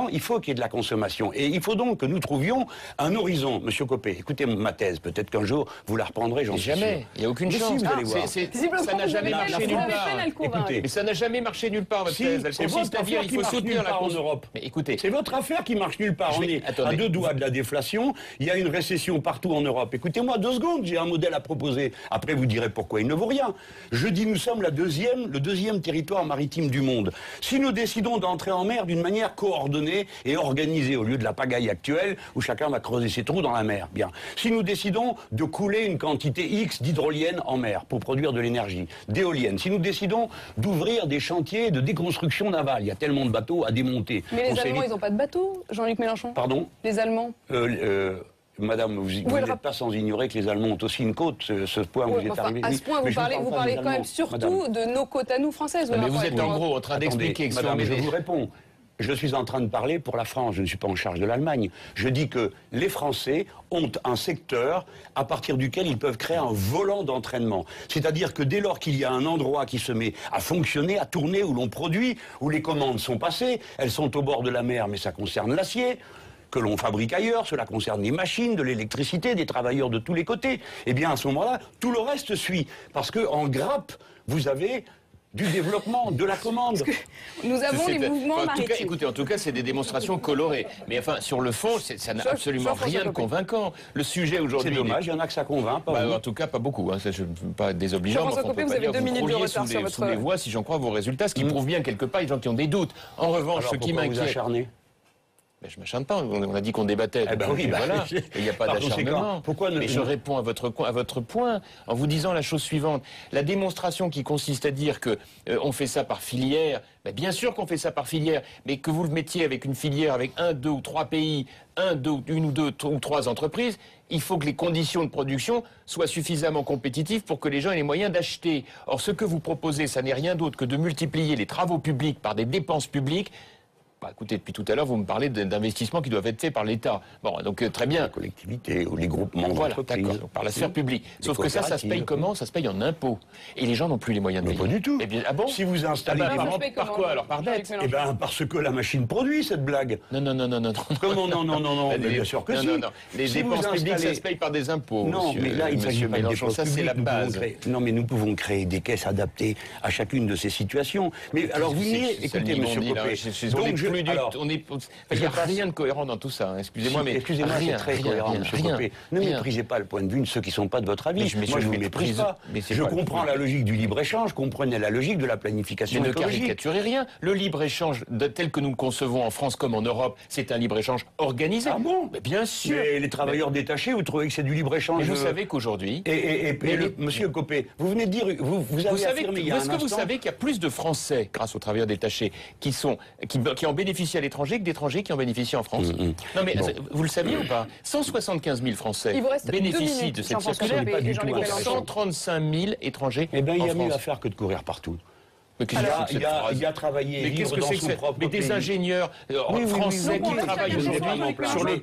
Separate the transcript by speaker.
Speaker 1: Il faut qu'il y ait de la consommation. Et il faut donc que nous trouvions un horizon. Monsieur Copé, écoutez ma thèse. Peut-être qu'un jour, vous la reprendrez, j'en suis sûr.
Speaker 2: Jamais. Il n'y a aucune chance.
Speaker 1: Si, vous allez voir.
Speaker 2: Ça n'a jamais marché nulle part.
Speaker 1: Écoutez,
Speaker 2: Mais ça n'a jamais marché nulle part, votre thèse. Elle consiste à dire qu'il faut soutenir la
Speaker 1: en Europe.
Speaker 2: Mais écoutez.
Speaker 1: C'est votre affaire qui marche nulle part. On est à deux doigts de la déflation. Il y a une récession partout en Europe. Écoutez-moi 2 secondes, j'ai un modèle à proposer. Après, vous direz pourquoi il ne vaut rien. Je dis, nous sommes le deuxième territoire maritime du monde. Si nous décidons d'entrer en mer d'une manière coordonnée et organisée, au lieu de la pagaille actuelle où chacun va creuser ses trous dans la mer. Bien. Si nous décidons de couler une quantité X d'hydroliennes en mer pour produire de l'énergie, d'éoliennes, si nous décidons d'ouvrir des chantiers de déconstruction navale, il y a tellement de bateaux à démonter.
Speaker 3: Mais les Allemands, ils n'ont pas de bateaux, Jean-Luc Mélenchon?
Speaker 1: Pardon?
Speaker 3: Les Allemands
Speaker 1: Madame, vous n'êtes pas sans ignorer que les Allemands ont aussi une côte. Ce point vous est arrivé.
Speaker 3: À ce point, vous parlez quand même surtout de nos côtes à nous françaises.
Speaker 2: Mais vous êtes en gros en train d'expliquer que
Speaker 1: Madame, je vous réponds. Je suis en train de parler pour la France, je ne suis pas en charge de l'Allemagne. Je dis que les Français ont un secteur à partir duquel ils peuvent créer un volant d'entraînement. C'est-à-dire que dès lors qu'il y a un endroit qui se met à fonctionner, à tourner, où l'on produit, où les commandes sont passées, elles sont au bord de la mer, mais ça concerne l'acier, que l'on fabrique ailleurs, cela concerne les machines, de l'électricité, des travailleurs de tous les côtés. Eh bien, à ce moment-là, tout le reste suit. Parce qu'en grappe, vous avez du développement, de la commande.
Speaker 3: Nous avons les mouvements maritimes.
Speaker 2: Écoutez, en tout cas, c'est des démonstrations colorées. Mais enfin, sur le fond, ça n'a absolument rien de convaincant. Le sujet aujourd'hui...
Speaker 1: C'est dommage, il y en a que ça convainc, pas
Speaker 2: en tout cas, pas beaucoup. Je ne veux pas être désobligeant, mais on peut pas dire que vous frôliez sous les voies, si j'en crois vos résultats, ce qui prouve bien quelque part les gens qui ont des doutes. En revanche, ce qui m'inquiète... Ben, je ne m'acharne pas, on a dit qu'on débattait.
Speaker 1: Eh ben oui,
Speaker 2: voilà. Il n'y a pas d'acharnement. Mais je réponds à votre point en vous disant la chose suivante. La démonstration qui consiste à dire que on fait ça par filière, ben bien sûr qu'on fait ça par filière, mais que vous le mettiez avec une filière, avec 1, 2 ou 3 pays, une ou deux ou 3 entreprises, il faut que les conditions de production soient suffisamment compétitives pour que les gens aient les moyens d'acheter. Or, ce que vous proposez, ça n'est rien d'autre que de multiplier les travaux publics par des dépenses publiques. Bah, écoutez, depuis tout à l'heure, vous me parlez d'investissements qui doivent être faits par l'État. Bon, donc très bien.
Speaker 1: Les collectivités ou les groupements d'entreprises.
Speaker 2: Voilà, par la sphère publique. Sauf que ça se paye comment? Ça se paye en impôts. Et les gens n'ont plus les moyens de payer.
Speaker 1: Pas du tout.
Speaker 2: Eh bien, ah bon?
Speaker 1: Si vous installez...
Speaker 2: par quoi alors? Par dette?
Speaker 1: Eh bien, parce que la machine produit cette blague.
Speaker 2: Non.
Speaker 1: Comment non, mais bien sûr que si.
Speaker 2: Non. Les dépenses publiques, ça se paye par des impôts.
Speaker 1: Non, mais là, il s'agit pas de dépenses
Speaker 2: ça, c'est la base.
Speaker 1: Non, mais nous pouvons créer des caisses adaptées à chacune de ces situations. Mais alors, vous niez... Écoutez, monsieur Copé.
Speaker 2: Il n'y a rien de cohérent dans tout ça, excusez-moi, mais
Speaker 1: excusez-moi, c'est très cohérent, monsieur Copé. Ne méprisez pas le point de vue de ceux qui ne sont pas de votre avis. Moi, je ne vous méprise pas. Je comprends la logique du libre-échange, comprenez la logique de la planification écologique.
Speaker 2: Ne caricaturez rien. Le libre-échange, tel que nous le concevons en France comme en Europe, c'est un libre-échange organisé.
Speaker 1: Ah bon?
Speaker 2: Mais bien sûr.
Speaker 1: Mais les travailleurs détachés, vous trouvez que c'est du libre-échange?
Speaker 2: Vous savez qu'aujourd'hui...
Speaker 1: Monsieur Copé, vous venez de dire... Vous avez affirmé il y a un instant...
Speaker 2: Est-ce que vous savez qu'il y a plus de Français, grâce aux travailleurs détachés, qui en bénéficient à l'étranger que d'étrangers qui en bénéficient en France? Non mais vous le saviez ou pas? 175 000 Français bénéficient de cette circulaire, 135 000 étrangers.
Speaker 1: Eh bien, il y a mieux à faire que de courir partout. Il y a travaillé, vivre dans son propre pays.
Speaker 2: Mais des ingénieurs français qui travaillent aujourd'hui sur le